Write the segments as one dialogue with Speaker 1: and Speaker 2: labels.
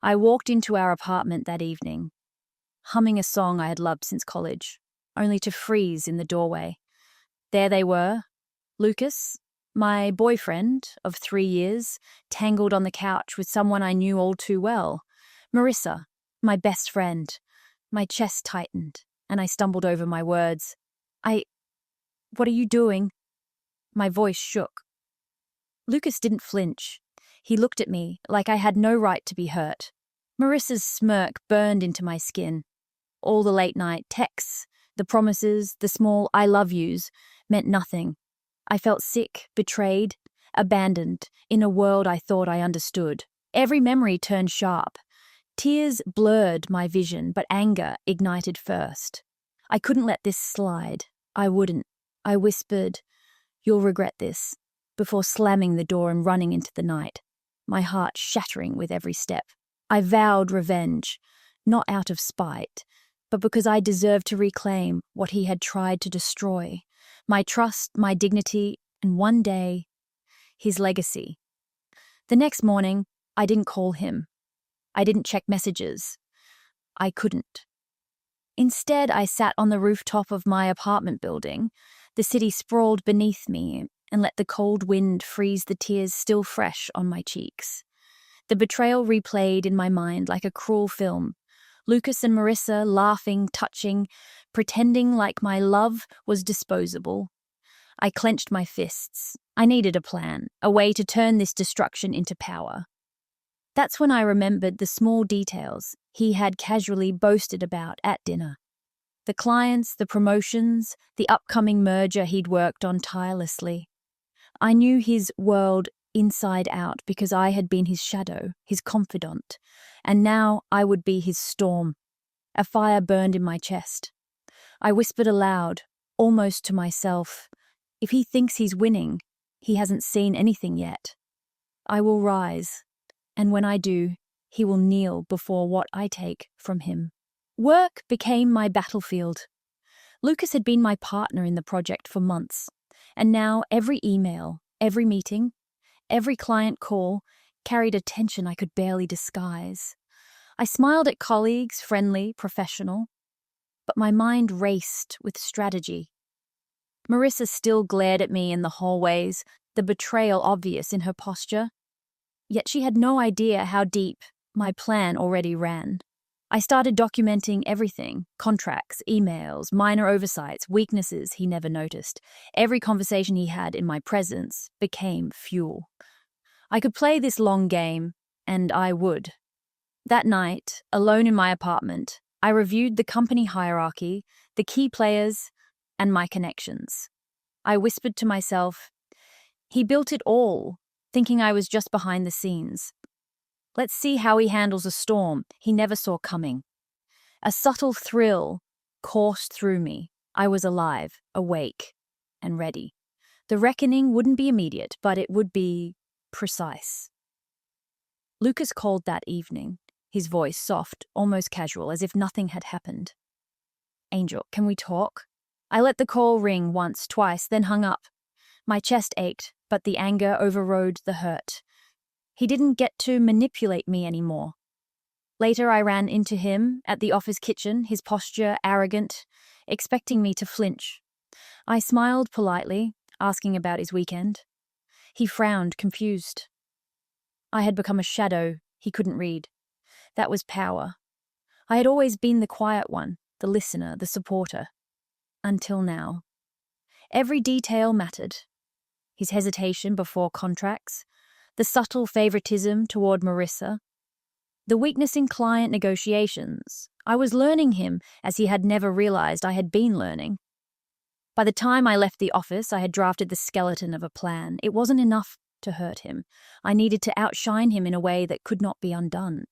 Speaker 1: I walked into our apartment that evening, humming a song I had loved since college, only to freeze in the doorway. There they were, Lucas, my boyfriend of 3 years, tangled on the couch with someone I knew all too well, Marissa, my best friend. My chest tightened, and I stumbled over my words. What are you doing? My voice shook. Lucas didn't flinch. He looked at me like I had no right to be hurt. Marissa's smirk burned into my skin. All the late-night texts, the promises, the small I love yous meant nothing. I felt sick, betrayed, abandoned in a world I thought I understood. Every memory turned sharp. Tears blurred my vision, but anger ignited first. I couldn't let this slide. I wouldn't. I whispered, "You'll regret this," before slamming the door and running into the night, my heart shattering with every step. I vowed revenge, not out of spite, but because I deserved to reclaim what he had tried to destroy. My trust, my dignity, and one day, his legacy. The next morning, I didn't call him. I didn't check messages. I couldn't. Instead, I sat on the rooftop of my apartment building. The city sprawled beneath me and let the cold wind freeze the tears still fresh on my cheeks. The betrayal replayed in my mind like a cruel film. Lucas and Marissa laughing, touching, pretending like my love was disposable. I clenched my fists. I needed a plan, a way to turn this destruction into power. That's when I remembered the small details he had casually boasted about at dinner. The clients, the promotions, the upcoming merger he'd worked on tirelessly. I knew his world inside out because I had been his shadow, his confidant, and now I would be his storm. A fire burned in my chest. I whispered aloud, almost to myself, "If he thinks he's winning, he hasn't seen anything yet. I will rise, and when I do, he will kneel before what I take from him." Work became my battlefield. Lucas had been my partner in the project for months, and now every email, every meeting, every client call carried a tension I could barely disguise. I smiled at colleagues, friendly, professional, but my mind raced with strategy. Marissa still glared at me in the hallways, the betrayal obvious in her posture. Yet she had no idea how deep my plan already ran. I started documenting everything: contracts, emails, minor oversights, weaknesses he never noticed. Every conversation he had in my presence became fuel. I could play this long game, and I would. That night, alone in my apartment, I reviewed the company hierarchy, the key players, and my connections. I whispered to myself, "He built it all, thinking I was just behind the scenes. Let's see how he handles a storm he never saw coming." A subtle thrill coursed through me. I was alive, awake, and ready. The reckoning wouldn't be immediate, but it would be precise. Lucas called that evening, his voice soft, almost casual, as if nothing had happened. "Angel, can we talk?" I let the call ring once, twice, then hung up. My chest ached, but the anger overrode the hurt. He didn't get to manipulate me anymore. Later, I ran into him at the office kitchen, his posture arrogant, expecting me to flinch. I smiled politely, asking about his weekend. He frowned, confused. I had become a shadow he couldn't read. That was power. I had always been the quiet one, the listener, the supporter. Until now. Every detail mattered. His hesitation before contracts, the subtle favoritism toward Marissa, the weakness in client negotiations. I was learning him as he had never realized I had been learning. By the time I left the office, I had drafted the skeleton of a plan. It wasn't enough to hurt him. I needed to outshine him in a way that could not be undone.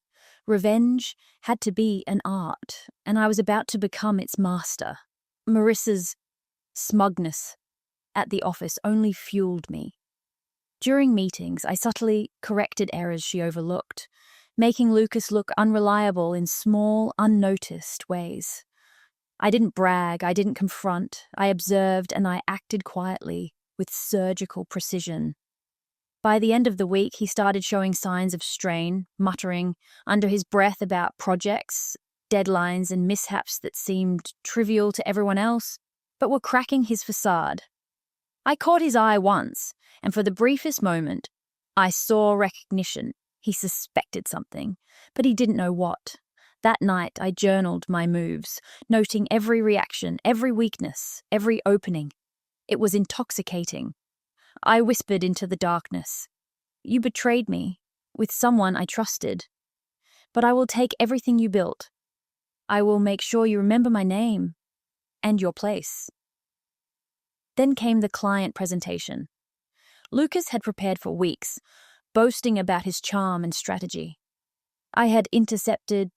Speaker 1: Revenge had to be an art, and I was about to become its master. Marissa's smugness at the office only fueled me. During meetings, I subtly corrected errors she overlooked, making Lucas look unreliable in small, unnoticed ways. I didn't brag, I didn't confront, I observed and I acted quietly, with surgical precision. By the end of the week, he started showing signs of strain, muttering under his breath about projects, deadlines, and mishaps that seemed trivial to everyone else, but were cracking his facade. I caught his eye once, and for the briefest moment, I saw recognition. He suspected something, but he didn't know what. That night, I journaled my moves, noting every reaction, every weakness, every opening. It was intoxicating. I whispered into the darkness, "You betrayed me, with someone I trusted. But I will take everything you built. I will make sure you remember my name and your place." Then came the client presentation. Lucas had prepared for weeks, boasting about his charm and strategy. I had intercepted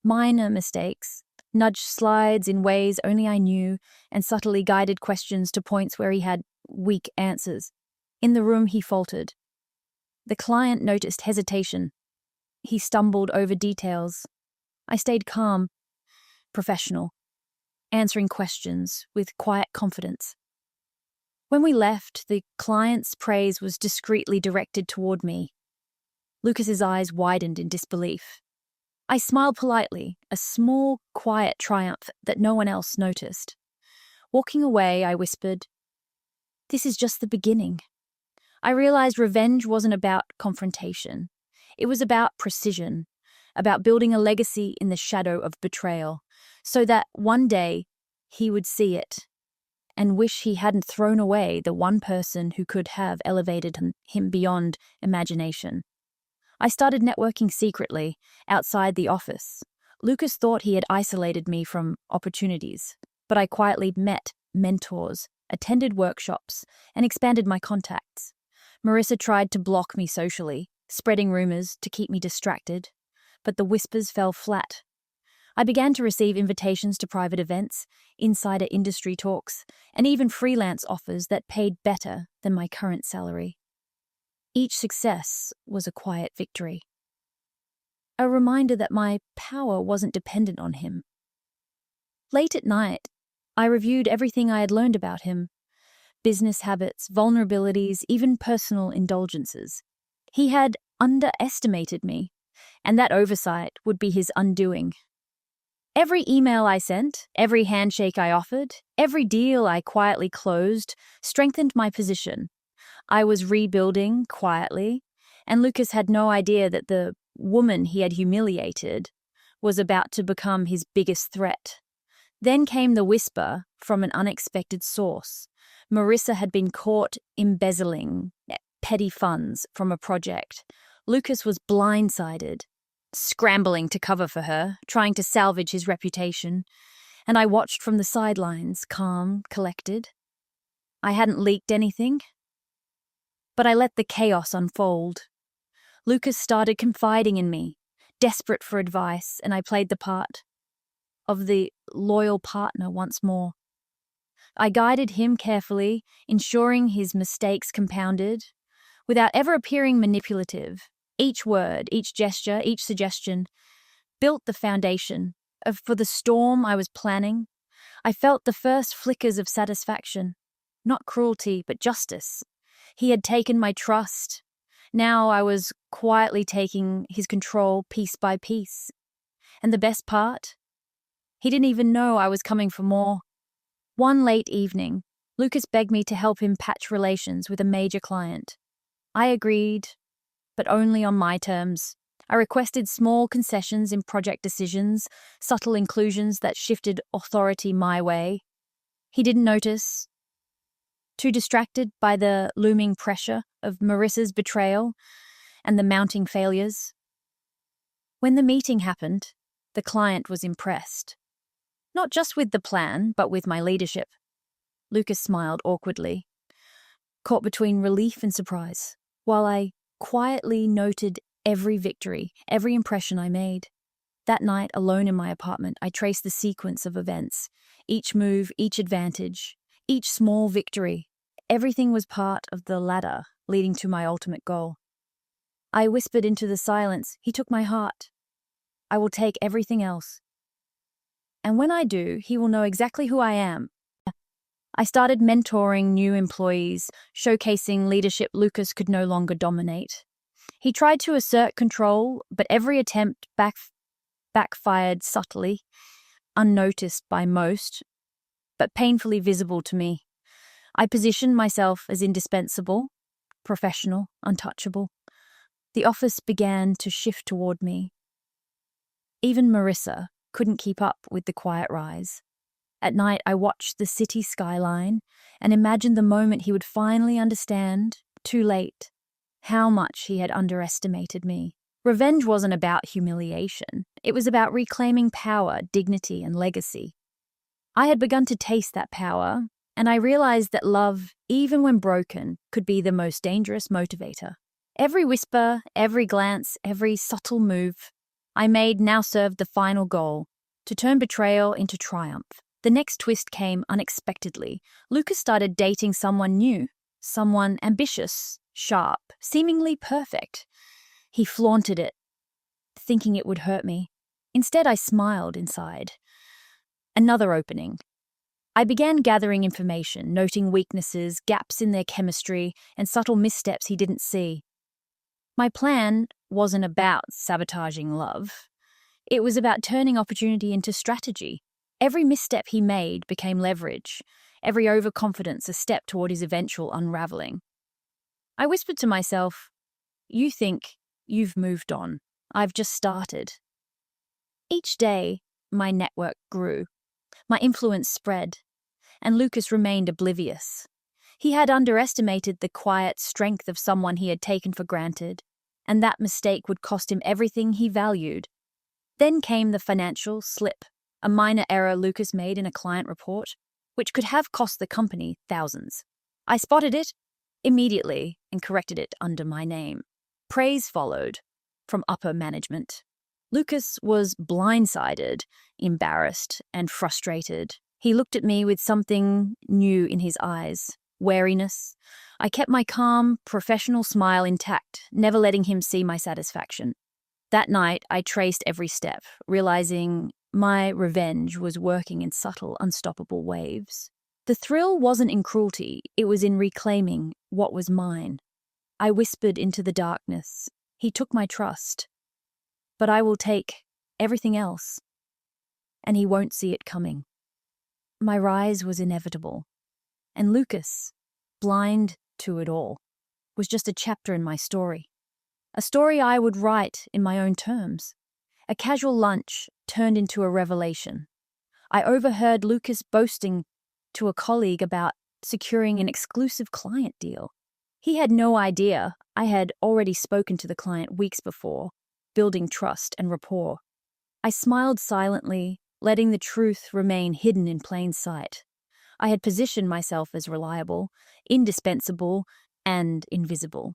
Speaker 1: minor mistakes, nudged slides in ways only I knew, and subtly guided questions to points where he had weak answers. In the room, he faltered. The client noticed hesitation. He stumbled over details. I stayed calm, professional, answering questions with quiet confidence. When we left, the client's praise was discreetly directed toward me. Lucas's eyes widened in disbelief. I smiled politely, a small, quiet triumph that no one else noticed. Walking away, I whispered, "This is just the beginning." I realized revenge wasn't about confrontation. It was about precision, about building a legacy in the shadow of betrayal, so that one day he would see it and wish he hadn't thrown away the one person who could have elevated him beyond imagination. I started networking secretly, outside the office. Lucas thought he had isolated me from opportunities, but I quietly met mentors, attended workshops, and expanded my contacts. Marissa tried to block me socially, spreading rumors to keep me distracted, but the whispers fell flat. I began to receive invitations to private events, insider industry talks, and even freelance offers that paid better than my current salary. Each success was a quiet victory. A reminder that my power wasn't dependent on him. Late at night, I reviewed everything I had learned about him: business habits, vulnerabilities, even personal indulgences. He had underestimated me, and that oversight would be his undoing. Every email I sent, every handshake I offered, every deal I quietly closed strengthened my position. I was rebuilding quietly, and Lucas had no idea that the woman he had humiliated was about to become his biggest threat. Then came the whisper from an unexpected source. Marissa had been caught embezzling petty funds from a project. Lucas was blindsided, scrambling to cover for her, trying to salvage his reputation, and I watched from the sidelines, calm, collected. I hadn't leaked anything, but I let the chaos unfold. Lucas started confiding in me, desperate for advice, and I played the part of the loyal partner once more. I guided him carefully, ensuring his mistakes compounded, without ever appearing manipulative. Each word, each gesture, each suggestion built the foundation for the storm I was planning. I felt the first flickers of satisfaction, not cruelty, but justice. He had taken my trust. Now I was quietly taking his control piece by piece. And the best part? He didn't even know I was coming for more. One late evening, Lucas begged me to help him patch relations with a major client. I agreed, but only on my terms. I requested small concessions in project decisions, subtle inclusions that shifted authority my way. He didn't notice, too distracted by the looming pressure of Marissa's betrayal and the mounting failures. When the meeting happened, the client was impressed. Not just with the plan, but with my leadership. Lucas smiled awkwardly, caught between relief and surprise, while I quietly noted every victory, every impression I made. That night, alone in my apartment, I traced the sequence of events, each move, each advantage, each small victory. Everything was part of the ladder leading to my ultimate goal. I whispered into the silence, "He took my heart. I will take everything else. And when I do, he will know exactly who I am." I started mentoring new employees, showcasing leadership Lucas could no longer dominate. He tried to assert control, but every attempt backfired subtly, unnoticed by most, but painfully visible to me. I positioned myself as indispensable, professional, untouchable. The office began to shift toward me. Even Marissa couldn't keep up with the quiet rise. At night, I watched the city skyline and imagined the moment he would finally understand, too late, how much he had underestimated me. Revenge wasn't about humiliation. It was about reclaiming power, dignity, and legacy. I had begun to taste that power, and I realized that love, even when broken, could be the most dangerous motivator. Every whisper, every glance, every subtle move I made now served the final goal, to turn betrayal into triumph. The next twist came unexpectedly. Lucas started dating someone new, someone ambitious, sharp, seemingly perfect. He flaunted it, thinking it would hurt me. Instead, I smiled inside. Another opening. I began gathering information, noting weaknesses, gaps in their chemistry, and subtle missteps he didn't see. My plan wasn't about sabotaging love. It was about turning opportunity into strategy. Every misstep he made became leverage, every overconfidence a step toward his eventual unraveling. I whispered to myself, "You think you've moved on. I've just started." Each day, my network grew. My influence spread, and Lucas remained oblivious. He had underestimated the quiet strength of someone he had taken for granted, and that mistake would cost him everything he valued. Then came the financial slip, a minor error Lucas made in a client report, which could have cost the company thousands. I spotted it immediately and corrected it under my name. Praise followed from upper management. Lucas was blindsided, embarrassed, and frustrated. He looked at me with something new in his eyes, wariness. I kept my calm, professional smile intact, never letting him see my satisfaction. That night, I traced every step, realizing my revenge was working in subtle, unstoppable waves. The thrill wasn't in cruelty, it was in reclaiming what was mine. I whispered into the darkness, "He took my trust, but I will take everything else, and he won't see it coming." My rise was inevitable, and Lucas, blind to it all, was just a chapter in my story. A story I would write in my own terms. A casual lunch turned into a revelation. I overheard Lucas boasting to a colleague about securing an exclusive client deal. He had no idea I had already spoken to the client weeks before, building trust and rapport. I smiled silently, letting the truth remain hidden in plain sight. I had positioned myself as reliable, indispensable, and invisible.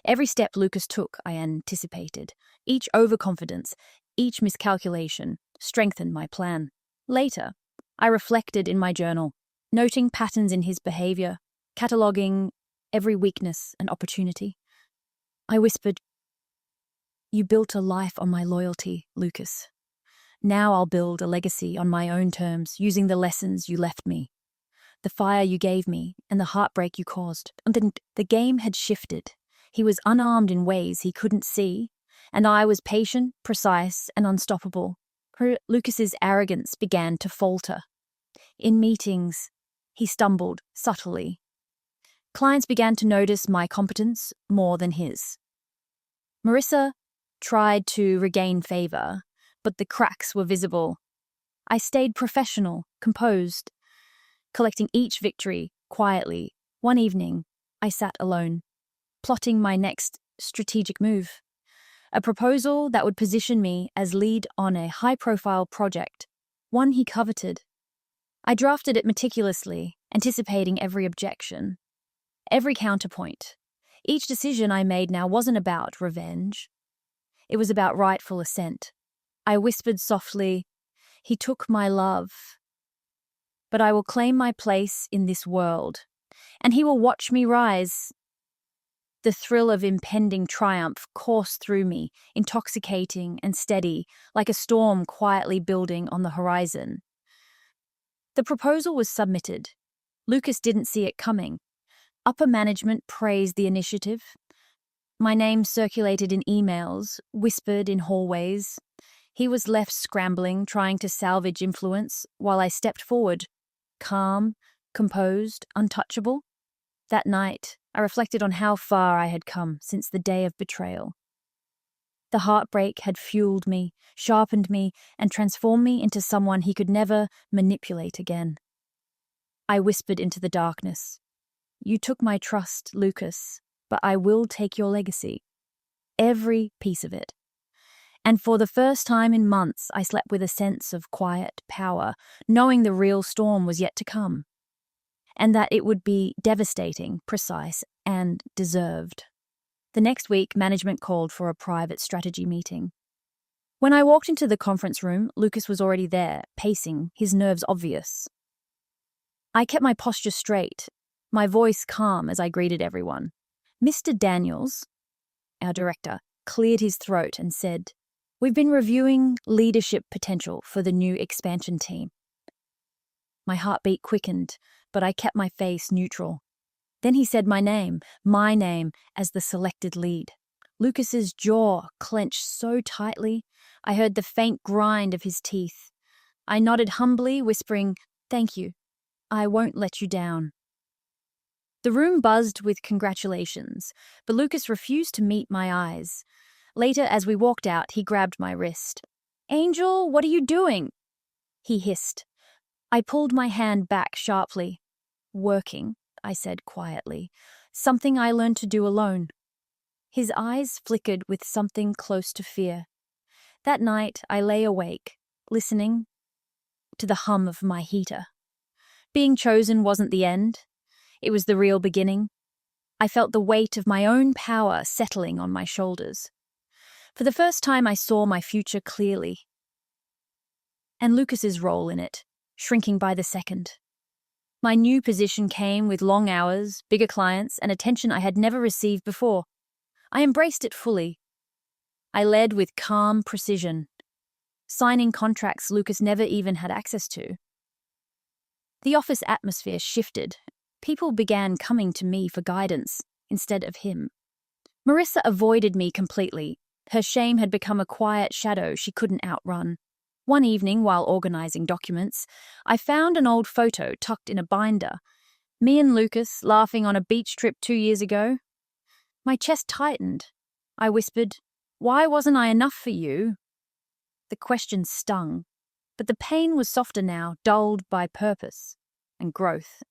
Speaker 1: Every step Lucas took, I anticipated. Each overconfidence, each miscalculation strengthened my plan. Later, I reflected in my journal, noting patterns in his behavior, cataloging every weakness and opportunity. I whispered, "You built a life on my loyalty, Lucas. Now I'll build a legacy on my own terms, using the lessons you left me, the fire you gave me, and the heartbreak you caused." And then the game had shifted. He was unarmed in ways he couldn't see, and I was patient, precise, and unstoppable. Lucas's arrogance began to falter. In meetings, he stumbled subtly. Clients began to notice my competence more than his. Marissa tried to regain favor, but the cracks were visible. I stayed professional, composed, collecting each victory quietly. One evening, I sat alone, plotting my next strategic move, a proposal that would position me as lead on a high-profile project, one he coveted. I drafted it meticulously, anticipating every objection, every counterpoint. Each decision I made now wasn't about revenge. It was about rightful assent. I whispered softly, "He took my love, but I will claim my place in this world, and he will watch me rise." The thrill of impending triumph coursed through me, intoxicating and steady, like a storm quietly building on the horizon. The proposal was submitted. Lucas didn't see it coming. Upper management praised the initiative. My name circulated in emails, whispered in hallways. He was left scrambling, trying to salvage influence, while I stepped forward, calm, composed, untouchable. That night, I reflected on how far I had come since the day of betrayal. The heartbreak had fueled me, sharpened me, and transformed me into someone he could never manipulate again. I whispered into the darkness, "You took my trust, Lucas, but I will take your legacy. Every piece of it." And for the first time in months, I slept with a sense of quiet power, knowing the real storm was yet to come, and that it would be devastating, precise, and deserved. The next week, management called for a private strategy meeting. When I walked into the conference room, Lucas was already there, pacing, his nerves obvious. I kept my posture straight, my voice calm as I greeted everyone. Mr. Daniels, our director, cleared his throat and said, "We've been reviewing leadership potential for the new expansion team." My heartbeat quickened, but I kept my face neutral. Then he said my name, as the selected lead. Lucas's jaw clenched so tightly, I heard the faint grind of his teeth. I nodded humbly, whispering, "Thank you. I won't let you down." The room buzzed with congratulations, but Lucas refused to meet my eyes. Later, as we walked out, he grabbed my wrist. "Angel, what are you doing?" he hissed. I pulled my hand back sharply. "Working," I said quietly. "Something I learned to do alone." His eyes flickered with something close to fear. That night, I lay awake, listening to the hum of my heater. Being chosen wasn't the end. It was the real beginning. I felt the weight of my own power settling on my shoulders. For the first time, I saw my future clearly. And Lucas's role in it, shrinking by the second. My new position came with long hours, bigger clients, and attention I had never received before. I embraced it fully. I led with calm precision, signing contracts Lucas never even had access to. The office atmosphere shifted. People began coming to me for guidance instead of him. Marissa avoided me completely. Her shame had become a quiet shadow she couldn't outrun. One evening, while organizing documents, I found an old photo tucked in a binder. Me and Lucas laughing on a beach trip 2 years ago. My chest tightened. I whispered, "Why wasn't I enough for you?" The question stung, but the pain was softer now, dulled by purpose and growth.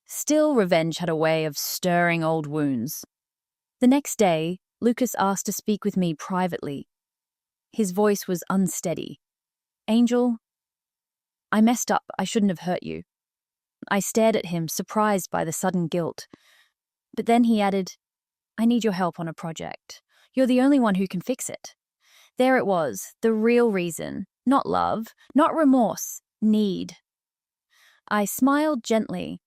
Speaker 1: Still, revenge had a way of stirring old wounds. The next day, Lucas asked to speak with me privately. His voice was unsteady. "Angel, I messed up. I shouldn't have hurt you." I stared at him, surprised by the sudden guilt. But then he added, "I need your help on a project. You're the only one who can fix it." There it was, the real reason. Not love, not remorse, need. I smiled gently.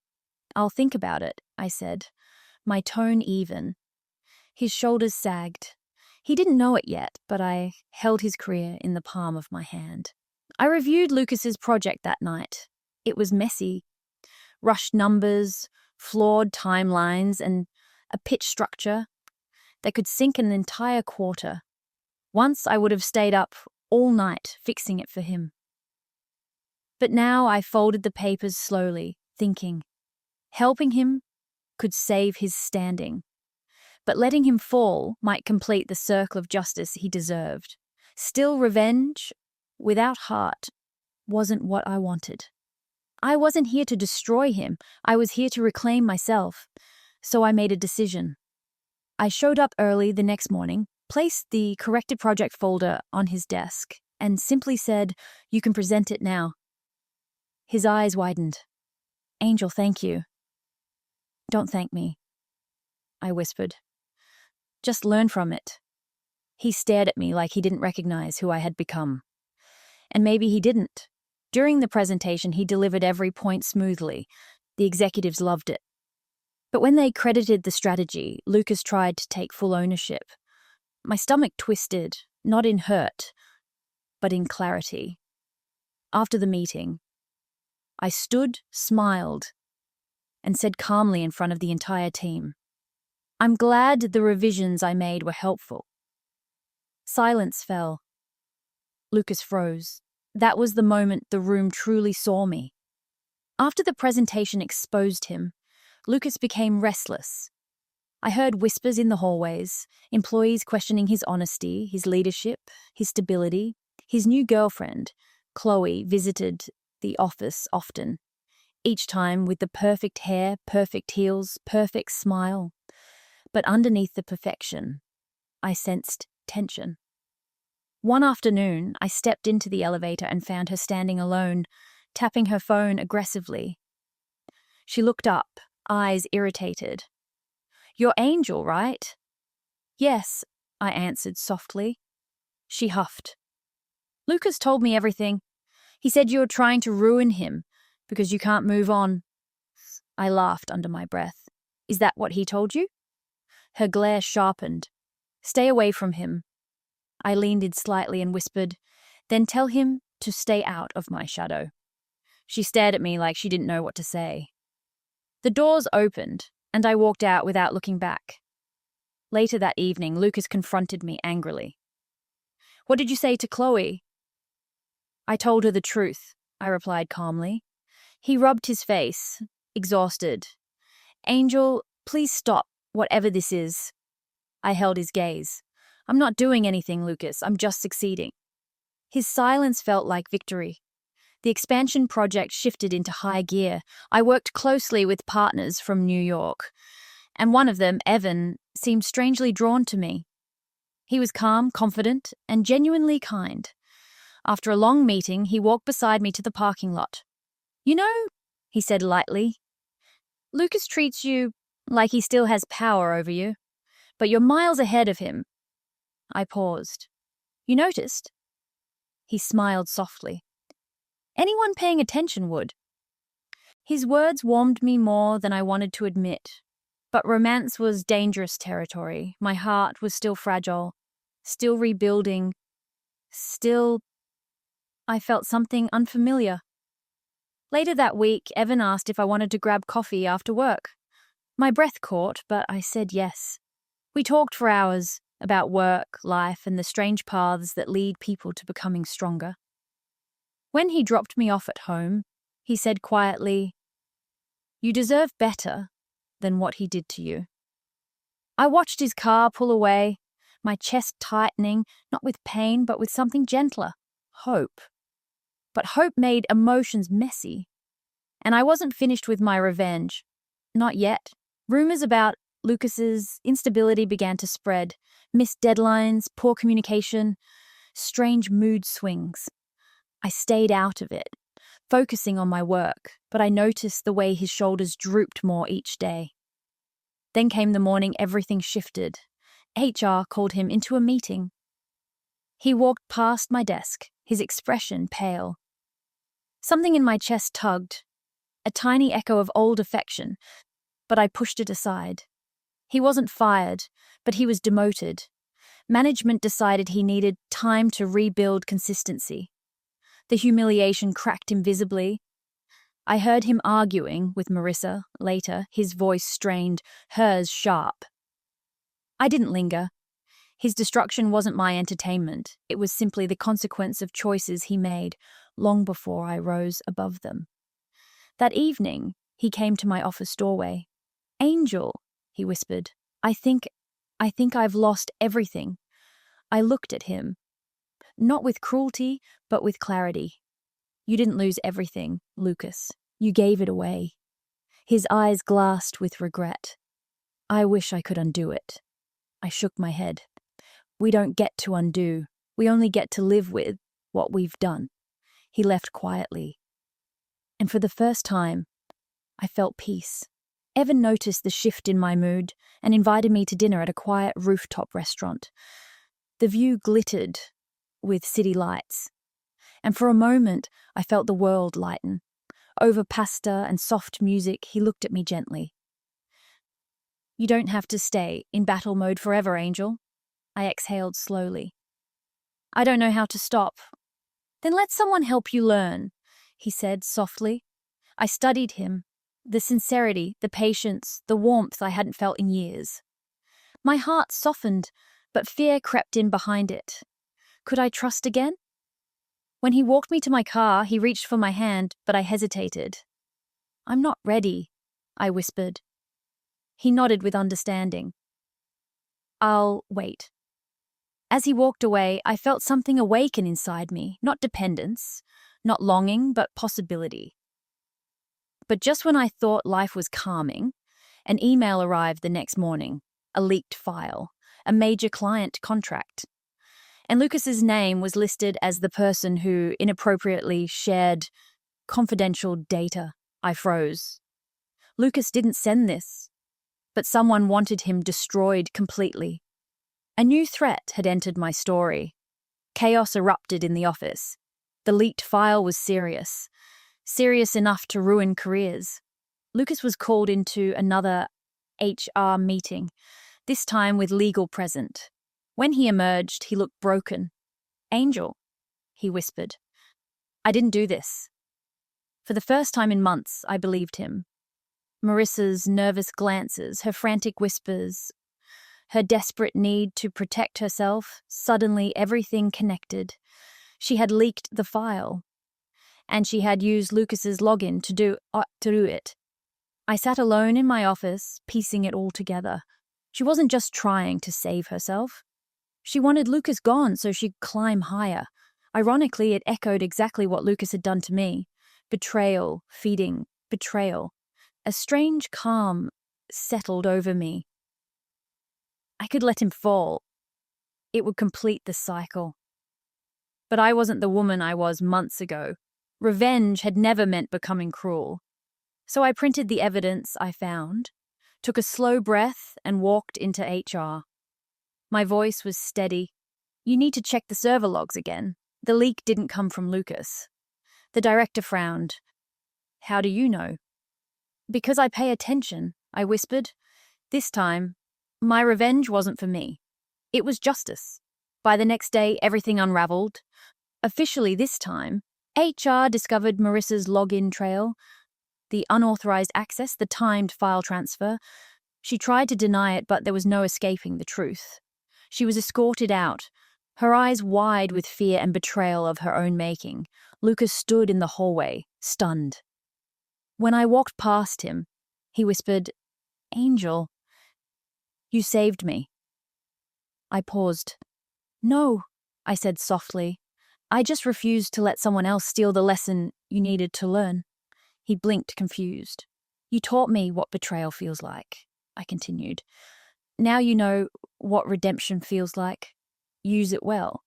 Speaker 1: "I'll think about it," I said, my tone even. His shoulders sagged. He didn't know it yet, but I held his career in the palm of my hand. I reviewed Lucas's project that night. It was messy. Rushed numbers, flawed timelines, and a pitch structure that could sink an entire quarter. Once I would have stayed up all night fixing it for him. But now I folded the papers slowly, thinking, helping him could save his standing. But letting him fall might complete the circle of justice he deserved. Still, revenge, without heart, wasn't what I wanted. I wasn't here to destroy him. I was here to reclaim myself. So I made a decision. I showed up early the next morning, placed the corrected project folder on his desk, and simply said, "You can present it now." His eyes widened. "Angel, thank you." "Don't thank me," I whispered. "Just learn from it." He stared at me like he didn't recognize who I had become. And maybe he didn't. During the presentation, he delivered every point smoothly. The executives loved it. But when they credited the strategy, Lucas tried to take full ownership. My stomach twisted, not in hurt, but in clarity. After the meeting, I stood, smiled, and said calmly in front of the entire team, "I'm glad the revisions I made were helpful." Silence fell. Lucas froze. That was the moment the room truly saw me. After the presentation exposed him, Lucas became restless. I heard whispers in the hallways, employees questioning his honesty, his leadership, his stability. His new girlfriend, Chloe, visited the office often, each time with the perfect hair, perfect heels, perfect smile. But underneath the perfection, I sensed tension. One afternoon, I stepped into the elevator and found her standing alone, tapping her phone aggressively. She looked up, eyes irritated. "You're Angel, right?" "Yes," I answered softly. She huffed. "Lucas told me everything. He said you were trying to ruin him because you can't move on." I laughed under my breath. "Is that what he told you?" Her glare sharpened. "Stay away from him." I leaned in slightly and whispered, "Then tell him to stay out of my shadow." She stared at me like she didn't know what to say. The doors opened, and I walked out without looking back. Later that evening, Lucas confronted me angrily. "What did you say to Chloe?" "I told her the truth," I replied calmly. He rubbed his face, exhausted. "Angel, please stop, whatever this is." I held his gaze. "I'm not doing anything, Lucas. I'm just succeeding." His silence felt like victory. The expansion project shifted into high gear. I worked closely with partners from New York, and one of them, Evan, seemed strangely drawn to me. He was calm, confident, and genuinely kind. After a long meeting, he walked beside me to the parking lot. "You know," he said lightly, "Lucas treats you like he still has power over you, but you're miles ahead of him." I paused. "You noticed?" He smiled softly. "Anyone paying attention would." His words warmed me more than I wanted to admit. But romance was dangerous territory. My heart was still fragile, still rebuilding, still... I felt something unfamiliar. Later that week, Evan asked if I wanted to grab coffee after work. My breath caught, but I said yes. We talked for hours about work, life, and the strange paths that lead people to becoming stronger. When he dropped me off at home, he said quietly, "You deserve better than what he did to you." I watched his car pull away, my chest tightening, not with pain, but with something gentler, hope. But hope made emotions messy. And I wasn't finished with my revenge. Not yet. Rumors about Lucas's instability began to spread. Missed deadlines, poor communication, strange mood swings. I stayed out of it, focusing on my work, but I noticed the way his shoulders drooped more each day. Then came the morning everything shifted. HR called him into a meeting. He walked past my desk, his expression pale. Something in my chest tugged, a tiny echo of old affection, but I pushed it aside. He wasn't fired, but he was demoted. Management decided he needed time to rebuild consistency. The humiliation cracked him visibly. I heard him arguing with Marissa later, his voice strained, hers sharp. I didn't linger. His destruction wasn't my entertainment. It was simply the consequence of choices he made long before I rose above them. That evening, he came to my office doorway. "Angel," he whispered, I think I've lost everything." I looked at him, not with cruelty, but with clarity. "You didn't lose everything, Lucas. You gave it away." His eyes glassed with regret. "I wish I could undo it." I shook my head. "We don't get to undo. We only get to live with what we've done." He left quietly. And for the first time, I felt peace. Evan noticed the shift in my mood and invited me to dinner at a quiet rooftop restaurant. The view glittered with city lights, and for a moment I felt the world lighten. Over pasta and soft music, he looked at me gently. "You don't have to stay in battle mode forever, Angel." I exhaled slowly. "I don't know how to stop." "Then let someone help you learn," he said softly. I studied him. The sincerity, the patience, the warmth I hadn't felt in years. My heart softened, but fear crept in behind it. Could I trust again? When he walked me to my car, he reached for my hand, but I hesitated. "I'm not ready," I whispered. He nodded with understanding. "I'll wait." As he walked away, I felt something awaken inside me, not dependence, not longing, but possibility. But just when I thought life was calming, an email arrived the next morning, a leaked file, a major client contract. And Lucas's name was listed as the person who inappropriately shared confidential data. I froze. Lucas didn't send this, but someone wanted him destroyed completely. A new threat had entered my story. Chaos erupted in the office. The leaked file was serious enough to ruin careers. Lucas was called into another HR meeting, this time with legal present. When he emerged, he looked broken. "Angel," he whispered. "I didn't do this." For the first time in months, I believed him. Marissa's nervous glances, her frantic whispers, her desperate need to protect herself, suddenly everything connected. She had leaked the file, and she had used Lucas's login to do it. I sat alone in my office, piecing it all together. She wasn't just trying to save herself. She wanted Lucas gone so she'd climb higher. Ironically, it echoed exactly what Lucas had done to me. Betrayal, feeding, betrayal. A strange calm settled over me. I could let him fall. It would complete the cycle. But I wasn't the woman I was months ago. Revenge had never meant becoming cruel. So I printed the evidence I found, took a slow breath, and walked into HR. My voice was steady. "You need to check the server logs again. The leak didn't come from Lucas." The director frowned. "How do you know?" "Because I pay attention," I whispered. This time, my revenge wasn't for me. It was justice. By the next day, everything unraveled. Officially this time, HR discovered Marissa's login trail, the unauthorized access, the timed file transfer. She tried to deny it, but there was no escaping the truth. She was escorted out, her eyes wide with fear and betrayal of her own making. Lucas stood in the hallway, stunned. When I walked past him, he whispered, "Angel, you saved me." I paused. "No," I said softly. "I just refused to let someone else steal the lesson you needed to learn." He blinked, confused. "You taught me what betrayal feels like," I continued. "Now you know what redemption feels like. Use it well."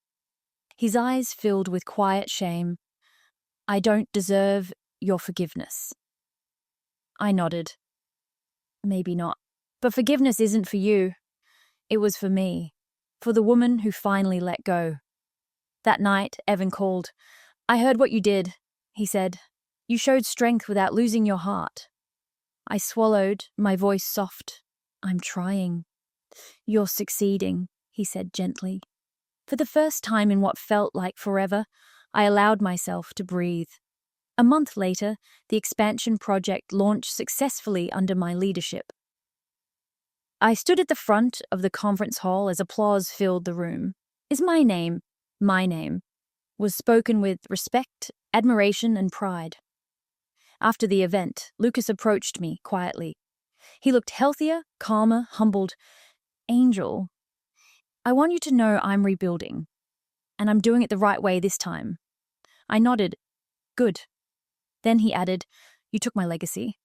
Speaker 1: His eyes filled with quiet shame. "I don't deserve your forgiveness." I nodded. "Maybe not. But forgiveness isn't for you. It was for me. For the woman who finally let go." That night, Evan called. "I heard what you did," he said. "You showed strength without losing your heart." I swallowed, my voice soft. "I'm trying." "You're succeeding," he said gently. For the first time in what felt like forever, I allowed myself to breathe. A month later, the expansion project launched successfully under my leadership. I stood at the front of the conference hall as applause filled the room. My name, was spoken with respect, admiration, and pride. After the event, Lucas approached me quietly. He looked healthier, calmer, humbled. "Angel, I want you to know I'm rebuilding, and I'm doing it the right way this time." I nodded. "Good." Then he added, "You took my legacy."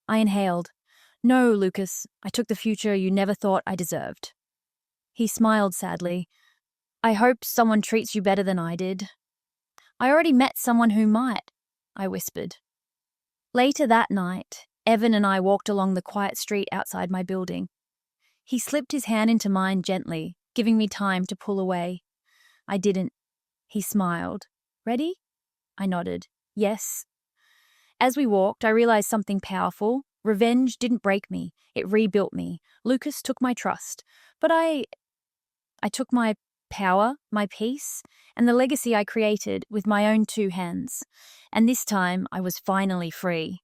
Speaker 1: I inhaled. "No, Lucas, I took the future you never thought I deserved." He smiled sadly. "I hope someone treats you better than I did." "I already met someone who might," I whispered. Later that night, Evan and I walked along the quiet street outside my building. He slipped his hand into mine gently, giving me time to pull away. I didn't. He smiled. "Ready?" I nodded. "Yes." As we walked, I realized something powerful. Revenge didn't break me. It rebuilt me. Lucas took my trust. But I took my power, my peace, and the legacy I created with my own two hands. And this time, I was finally free.